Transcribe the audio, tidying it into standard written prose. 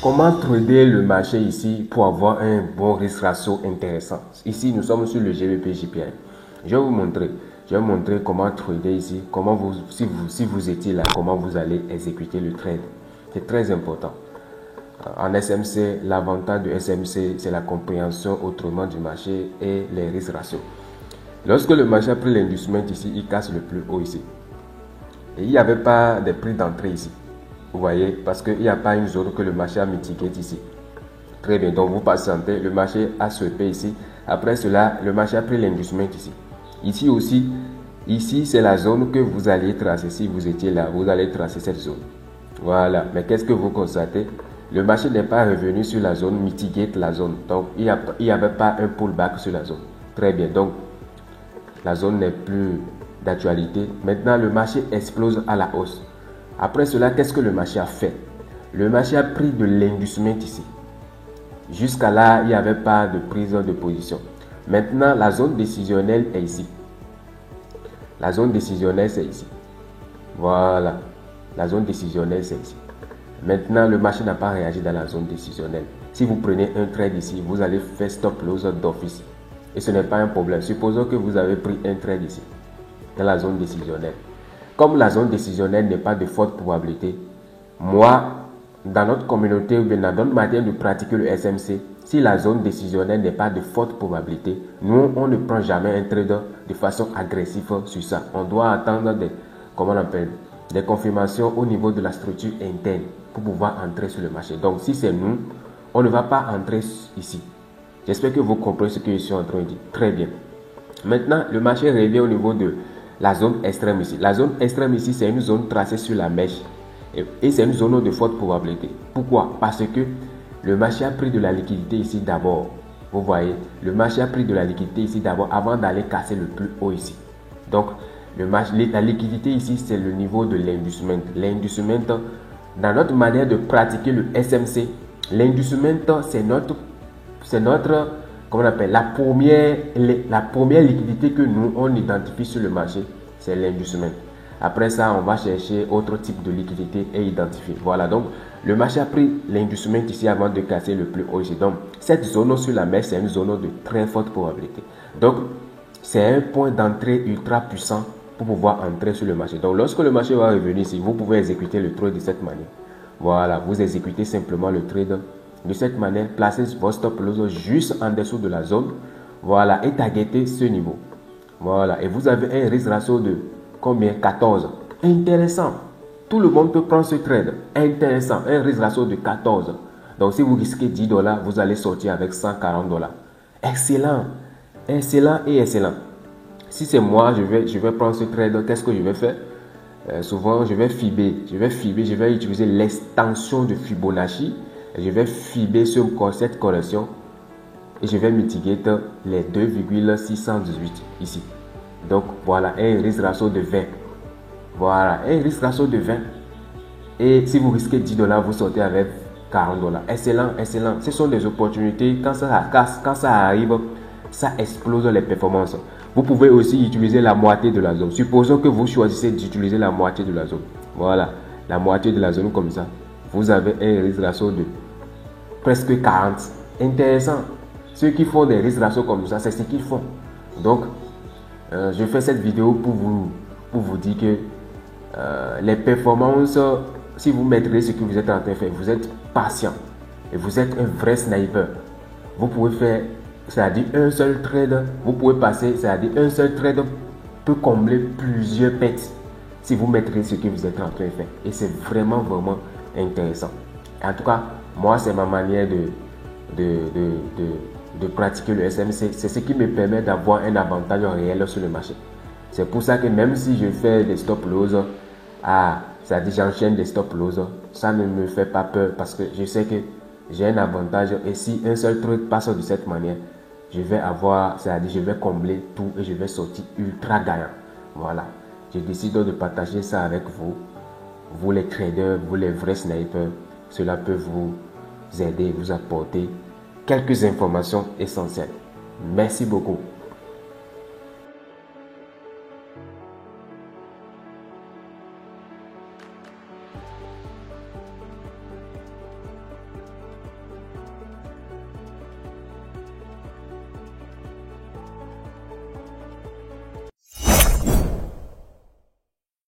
Comment trader le marché ici pour avoir un bon risque ratio intéressant? Ici, nous sommes sur le GBP JPY. Je vais vous montrer. Je vais vous montrer comment trader ici. Comment vous, si vous étiez là, comment vous allez exécuter le trade. C'est très important. En SMC, l'avantage de SMC, c'est la compréhension autrement du marché et les risques ratios. Lorsque le marché a pris l'inducement ici, il casse le plus haut ici. Et il n'y avait pas de prix d'entrée ici. Vous voyez, parce qu'il n'y a pas une zone que le marché a mitigué ici. Très bien, donc vous patientez, le marché a sweepé ici. Après cela, le marché a pris l'inducement ici. Ici aussi, ici c'est la zone que vous alliez tracer. Si vous étiez là, vous allez tracer cette zone. Voilà, mais qu'est-ce que vous constatez? Le marché n'est pas revenu sur la zone, mitigate la zone. Donc, il n'y avait pas un pullback sur la zone. Très bien, donc la zone n'est plus d'actualité. Maintenant, le marché explose à la hausse. Après cela, qu'est-ce que le marché a fait? Le marché a pris de l'inducement ici. Jusqu'à là, il n'y avait pas de prise de position. Maintenant, la zone décisionnelle est ici. La zone décisionnelle, c'est ici. Voilà. La zone décisionnelle, c'est ici. Maintenant, le marché n'a pas réagi dans la zone décisionnelle. Si vous prenez un trade ici, vous allez faire stop loss d'office. Et ce n'est pas un problème. Supposons que vous avez pris un trade ici, dans la zone décisionnelle. Comme la zone décisionnelle n'est pas de forte probabilité, moi, dans notre communauté ou bien dans notre manière de pratiquer le SMC, si la zone décisionnelle n'est pas de forte probabilité, nous, on ne prend jamais un trader de façon agressive sur ça. On doit attendre des confirmations au niveau de la structure interne pour pouvoir entrer sur le marché. Donc, si c'est nous, on ne va pas entrer ici. J'espère que vous comprenez ce que je suis en train de dire. Très bien. Maintenant, le marché revient au niveau de la zone extrême ici. La zone extrême ici, c'est une zone tracée sur la mèche. Et c'est une zone de forte probabilité. Pourquoi? Parce que le marché a pris de la liquidité ici d'abord. Vous voyez, le marché a pris de la liquidité ici d'abord avant d'aller casser le plus haut ici. Donc, la liquidité ici, c'est le niveau de l'inducement. L'inducement, dans notre manière de pratiquer le SMC, l'inducement, c'est notre comment on appelle, la première liquidité que nous, on identifie sur le marché, c'est l'inducement. Après ça, on va chercher autre type de liquidité et identifier. Voilà, donc le marché a pris l'inducement ici avant de casser le plus haut ici. Donc, cette zone sur la mèche, c'est une zone de très forte probabilité. Donc, c'est un point d'entrée ultra puissant pour pouvoir entrer sur le marché. Donc, lorsque le marché va revenir ici, vous pouvez exécuter le trade de cette manière. Voilà, vous exécutez simplement le trade de cette manière. Placez votre stop loss juste en dessous de la zone. Voilà, et targetez ce niveau. Voilà, et vous avez un risque ratio de combien? 14. Intéressant. Tout le monde peut prendre ce trade. Intéressant. Un risque ratio de 14. Donc, si vous risquez $10, vous allez sortir avec $140. Excellent. Excellent et excellent. Si c'est moi, je vais prendre ce trade. Qu'est-ce que je vais faire? Souvent, je vais fibber. Je vais utiliser l'extension de Fibonacci. Je vais fibber cette correction. Et je vais mitiguer les 2,618 ici. Donc voilà, un risque ratio de 20. Voilà, un risque ratio de 20. Et si vous risquez $10, vous sortez avec $40. Excellent, excellent. Ce sont des opportunités. Quand ça arrive, ça explose les performances. Vous pouvez aussi utiliser la moitié de la zone. Supposons que vous choisissez d'utiliser la moitié de la zone. Voilà, la moitié de la zone comme ça. Vous avez un risque ratio de presque 40. Intéressant. Ceux qui font des risques ratios comme ça, c'est ce qu'ils font. Donc, je fais cette vidéo pour vous dire que les performances, si vous maîtrisez ce que vous êtes en train de faire, vous êtes patient et vous êtes un vrai sniper. Vous pouvez faire, c'est-à-dire un seul trade, vous pouvez passer, c'est-à-dire un seul trade peut combler plusieurs pertes si vous maîtrisez ce que vous êtes en train de faire. Et c'est vraiment, vraiment intéressant. En tout cas, moi, c'est ma manière de pratiquer le SMC. C'est ce qui me permet d'avoir un avantage réel sur le marché. C'est pour ça que même si je fais des stop loss, c'est-à-dire j'enchaîne des stop loss, ça ne me fait pas peur parce que je sais que j'ai un avantage. Et si un seul truc passe de cette manière, je vais avoir, c'est-à-dire je vais combler tout et je vais sortir ultra gagnant. Voilà. Je décide de partager ça avec vous. Vous les traders, vous les vrais snipers, cela peut vous aider, vous apporter quelques informations essentielles. Merci beaucoup.